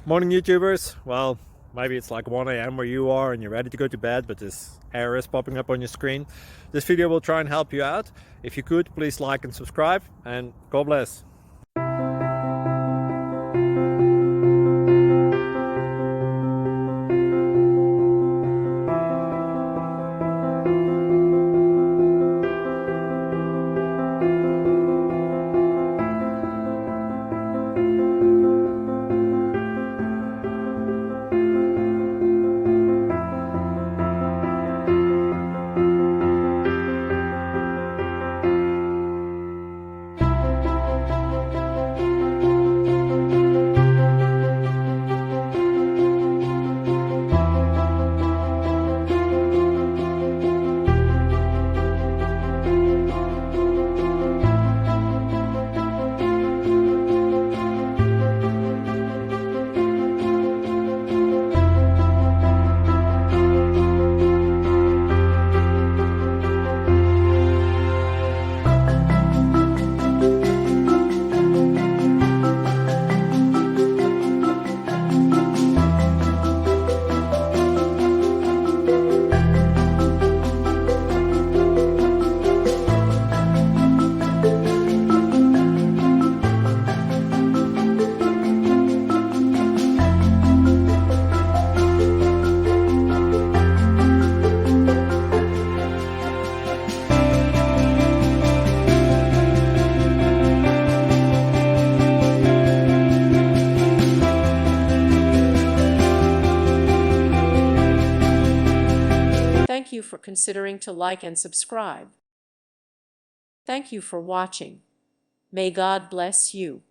Morning YouTubers. Well, maybe it's like 1 a.m. where you are and you're ready to go to bed, but this error is popping up on your screen. This video will try and help you out. If you could, please like and subscribe, and God bless. Thank you for considering to like and subscribe. Thank you for watching. May God bless you.